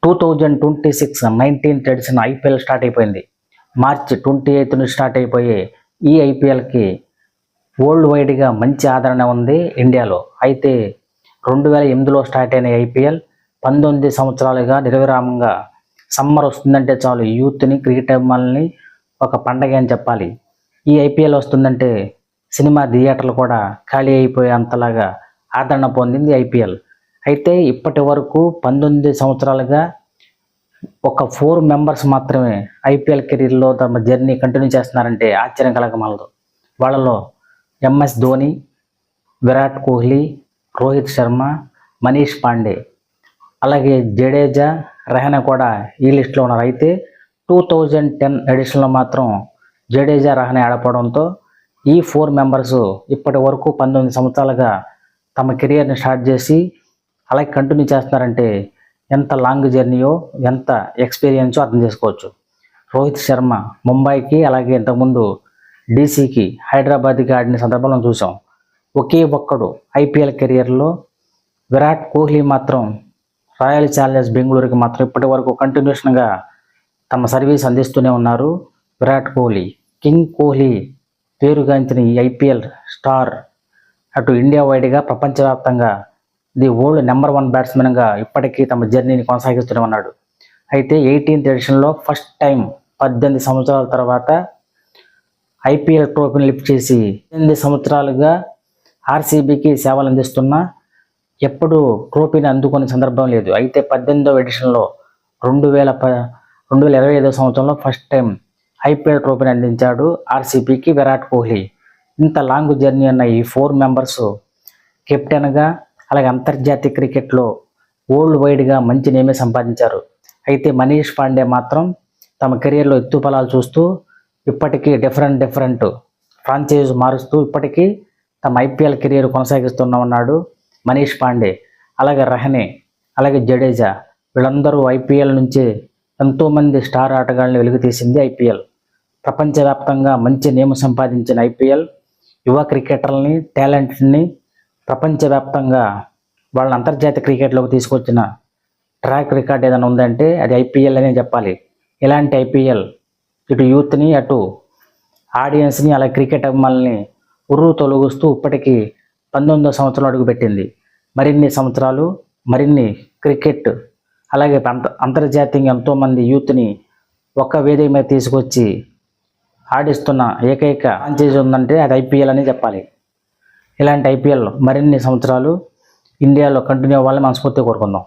2026 19th edition IPL start అయిపోయింది. మార్చి 28న start అయిపోయే ఈ ఐపీఎల్కి వరల్డ్ వైడ్గా మంచి ఆదరణ ఉంది ఇండియాలో. అయితే 2008లో స్టార్ట్ అయిన ఐపీఎల్ 19 సంవత్సరాలుగా నిర్విరామంగా సమ్మర్ వస్తుందంటే చాలు యూత్ని, క్రికెట్ అభిమానుల్ని ఒక పండగ అని చెప్పాలి. ఈ ఐపీఎల్ వస్తుందంటే సినిమా థియేటర్లు కూడా ఖాళీ అయిపోయే అంతలాగా ఆదరణ పొందింది ఐపీఎల్. అయితే ఇప్పటి వరకు 19 సంవత్సరాలుగా ఒక 4 మెంబర్స్ మాత్రమే ఐపీఎల్ కెరీర్లో తమ జర్నీ కంటిన్యూ చేస్తున్నారంటే ఆశ్చర్యం కలగమలదు. వాళ్ళలో ఎంఎస్ ధోని, విరాట్ కోహ్లీ, రోహిత్ శర్మ, మనీష్ పాండే, అలాగే జడేజా, రహానె కూడా ఈ లిస్టులో ఉన్నారు. అయితే 2010 ఎడిషన్లో మాత్రం జడేజా, రహానె ఆడపడంతో ఈ 4 మెంబర్స్ ఇప్పటి వరకు 19 సంవత్సరాలుగా తమ కెరియర్ని స్టార్ట్ చేసి అలాగే కంటిన్యూ చేస్తున్నారంటే ఎంత లాంగ్ జర్నీయో, ఎంత ఎక్స్పీరియన్సో అర్థం చేసుకోవచ్చు. రోహిత్ శర్మ ముంబైకి, అలాగే ఇంతకుముందు డీసీకి, హైదరాబాద్కి ఆడిన సందర్భంలో చూసాం. ఒకే ఒక్కడు ఐపీఎల్ కెరియర్లో విరాట్ కోహ్లీ మాత్రం రాయల్ ఛాలెంజర్స్ బెంగళూరుకి మాత్రం ఇప్పటి వరకు కంటిన్యూషన్గా తమ సర్వీస్ అందిస్తూనే ఉన్నారు. విరాట్ కోహ్లీ, కింగ్ కోహ్లీ పేరుగాంచిన ఈ ఐపీఎల్ స్టార్ అటు ఇండియా వైడ్గా, ప్రపంచవ్యాప్తంగా ది వరల్డ్ నెంబర్ 1 బ్యాట్స్మెన్గా ఇప్పటికీ తమ జర్నీని కొనసాగిస్తూనే ఉన్నాడు. అయితే 18th ఎడిషన్లో ఫస్ట్ టైం 18 సంవత్సరాల తర్వాత ఐపీఎల్ ట్రోఫీని లిఫ్ట్ చేసి 8 సంవత్సరాలుగా ఆర్సీబీకి సేవలు అందిస్తున్నా ఎప్పుడూ ట్రోఫీని అందుకునే సందర్భం లేదు. అయితే 18వ ఎడిషన్లో 2025 సంవత్సరంలో ఫస్ట్ టైం ఐపీఎల్ ట్రోఫీని అందించాడు ఆర్సీబీకి విరాట్ కోహ్లీ. ఇంత లాంగ్ జర్నీ ఉన్న ఈ 4 మెంబర్స్ కెప్టెన్గా, అలాగే అంతర్జాతీయ క్రికెట్లో వరల్డ్ వైడ్గా మంచి నేమే సంపాదించారు. అయితే మనీష్ పాండే మాత్రం తమ కెరియర్లో ఎత్తుపలాలు చూస్తూ ఇప్పటికీ డిఫరెంట్ ఫ్రాంచైజ్ మారుస్తూ ఇప్పటికీ తమ ఐపీఎల్ కెరియర్ కొనసాగిస్తూనే ఉన్నాడు మనీష్ పాండే. అలాగే రహానె, అలాగే జడేజా వీళ్ళందరూ ఐపీఎల్ నుంచే ఎంతోమంది స్టార్ ఆటగాళ్ళని వెలుగుతీసింది ఐపీఎల్. ప్రపంచవ్యాప్తంగా మంచి నేమ్ సంపాదించిన ఐపీఎల్ యువ క్రికెటర్లని, టాలెంట్ని ప్రపంచవ్యాప్తంగా వాళ్ళని అంతర్జాతీయ క్రికెట్లోకి తీసుకొచ్చిన ట్రాక్ రికార్డ్ ఏదైనా ఉందంటే అది ఐపీఎల్ అనే చెప్పాలి. ఇలాంటి ఐపీఎల్ ఇటు యూత్ని, అటు ఆడియన్స్ని, అలాగే క్రికెట్ అభిమానుల్ని ఉర్రు తొలగిస్తూ ఇప్పటికీ 19వ సంవత్సరంలో అడుగుపెట్టింది. మరిన్ని సంవత్సరాలు, మరిన్ని క్రికెట్, అలాగే అంతర్జాతీయంగా ఎంతోమంది యూత్ని ఒక్క వేదిక మీద తీసుకొచ్చి ఆడిస్తున్న ఏకైక ఫ్రాంచైజీ ఉందంటే అది ఐపీఎల్ అని చెప్పాలి. ఇలాంటి ఐపీఎల్ మరిన్ని సంవత్సరాలు ఇండియాలో కంటిన్యూ అవ్వాలని మనస్ఫూర్తిగా కోరుకుందాం.